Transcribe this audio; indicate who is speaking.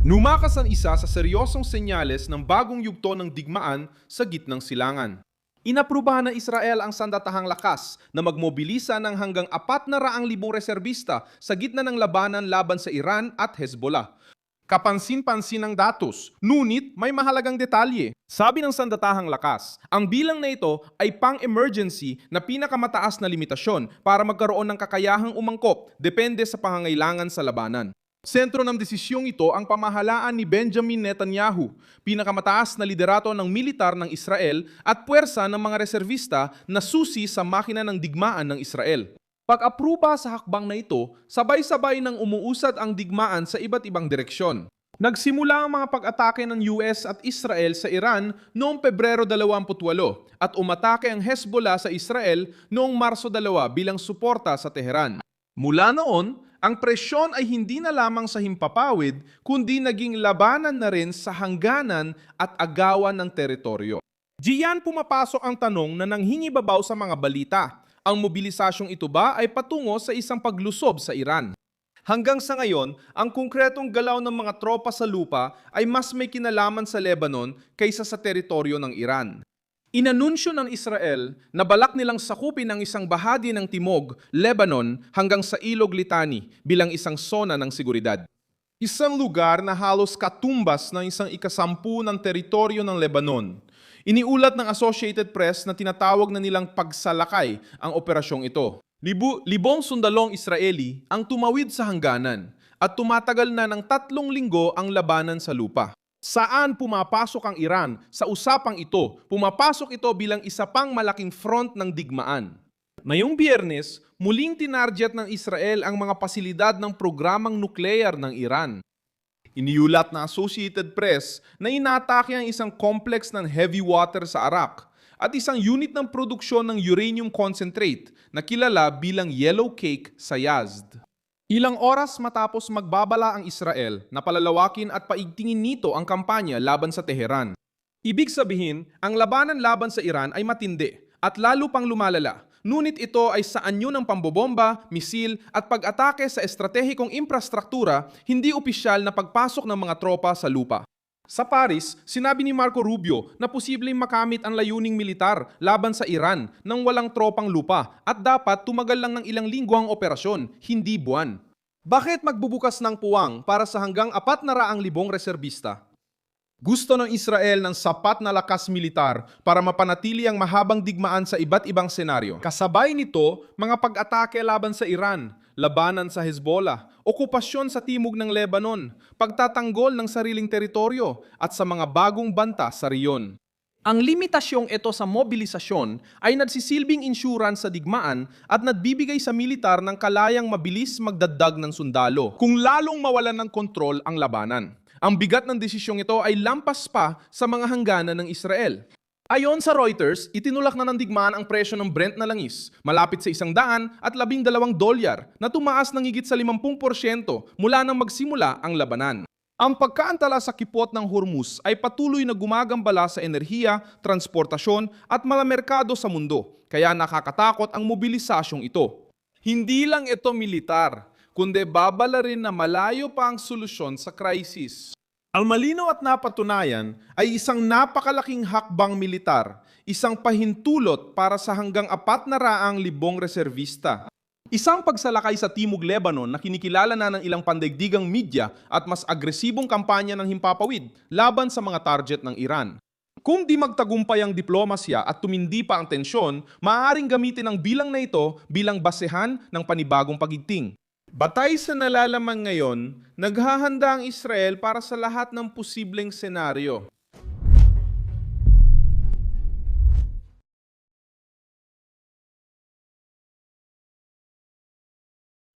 Speaker 1: Lumakas ang isa sa seryosong senyales ng bagong yugto ng digmaan sa gitnang silangan. Inaprubahan ng Israel ang sandatahang lakas na magmobilisa ng hanggang 400,000 reserbista sa gitna ng labanan laban sa Iran at Hezbollah. Kapansin-pansin ang datos, ngunit may mahalagang detalye. Sabi ng sandatahang lakas, ang bilang na ito ay pang-emergency na pinakamataas na limitasyon para magkaroon ng kakayahang umangkop depende sa pangangailangan sa labanan. Sentro ng desisyong ito ang pamahalaan ni Benjamin Netanyahu, pinakamataas na liderato ng militar ng Israel at puwersa ng mga reservista na susi sa makina ng digmaan ng Israel. Pag-apruba sa hakbang na ito, sabay-sabay nang umuusad ang digmaan sa iba't ibang direksyon. Nagsimula ang mga pag-atake ng US at Israel sa Iran noong Pebrero 28 at umatake ang Hezbollah sa Israel noong Marso 2 bilang suporta sa Tehran. Mula noon, ang presyon ay hindi na lamang sa himpapawid, kundi naging labanan na rin sa hangganan at agawan ng teritoryo. Diyan pumapasok ang tanong na nanghingibabaw sa mga balita. Ang mobilisasyong ito ba ay patungo sa isang paglusob sa Iran? Hanggang sa ngayon, ang konkretong galaw ng mga tropa sa lupa ay mas may kinalaman sa Lebanon kaysa sa teritoryo ng Iran. Inanunsyo ng Israel na balak nilang sakupin ang isang bahagi ng Timog, Lebanon hanggang sa Ilog Litani bilang isang sona ng seguridad. Isang lugar na halos katumbas ng isang ikasampu ng teritoryo ng Lebanon. Iniulat ng Associated Press na tinatawag na nilang pagsalakay ang operasyong ito. Libong sundalong Israeli ang tumawid sa hangganan at tumatagal na ng 3 linggo ang labanan sa lupa. Saan pumapasok ang Iran? Sa usapang ito, pumapasok ito bilang isa pang malaking front ng digmaan. Ngayong Biyernes, muling tinarget ng Israel ang mga pasilidad ng programang nuklear ng Iran. Iniulat ng Associated Press na inatake ang isang complex ng heavy water sa Arak at isang unit ng produksyon ng uranium concentrate na kilala bilang Yellow Cake sa Yazd. Ilang oras matapos magbabala ang Israel na palalawakin at paigtingin nito ang kampanya laban sa Teheran. Ibig sabihin, ang labanan laban sa Iran ay matindi at lalo pang lumalala. Ngunit ito ay sa anyo ng pambobomba, misil at pag-atake sa estratehikong infrastruktura, hindi opisyal na pagpasok ng mga tropa sa lupa. Sa Paris, sinabi ni Marco Rubio na posibleng makamit ang layuning militar laban sa Iran nang walang tropang lupa at dapat tumagal lang ng ilang linggo ang operasyon, hindi buwan. Bakit magbubukas ng puwang para sa hanggang 400,000 reserbista? Gusto ng Israel ng sapat na lakas militar para mapanatili ang mahabang digmaan sa iba't ibang senaryo. Kasabay nito, mga pag-atake laban sa Iran, labanan sa Hezbollah, okupasyon sa timog ng Lebanon, pagtatanggol ng sariling teritoryo at sa mga bagong banta sa riyon. Ang limitasyong ito sa mobilisasyon ay nagsisilbing insurance sa digmaan at nagbibigay sa militar ng kalayang mabilis magdagdag ng sundalo kung lalong mawalan ng kontrol ang labanan. Ang bigat ng desisyong ito ay lampas pa sa mga hangganan ng Israel. Ayon sa Reuters, itinulak na ng digmaan ang presyo ng Brent na langis, malapit sa $112 na tumaas ng higit sa 50% mula nang magsimula ang labanan. Ang pagkaantala sa kipot ng Hormuz ay patuloy na gumagambala sa enerhiya, transportasyon at mga merkado sa mundo, kaya nakakatakot ang mobilisasyong ito. Hindi lang ito militar, kundi babala rin na malayo pa ang solusyon sa krisis. Ang malinaw at napatunayan ay isang napakalaking hakbang militar, isang pahintulot para sa hanggang 400,000 reservista. Isang pagsalakay sa Timog Lebanon na kinikilala na ng ilang pandaigdigang media at mas agresibong kampanya ng himpapawid laban sa mga target ng Iran. Kung di magtagumpay ang diplomasya at tumindi pa ang tensyon, maaaring gamitin ang bilang na ito bilang basehan ng panibagong pagigting. Batay sa nalalaman ngayon, naghahanda ang Israel para sa lahat ng posibleng senaryo.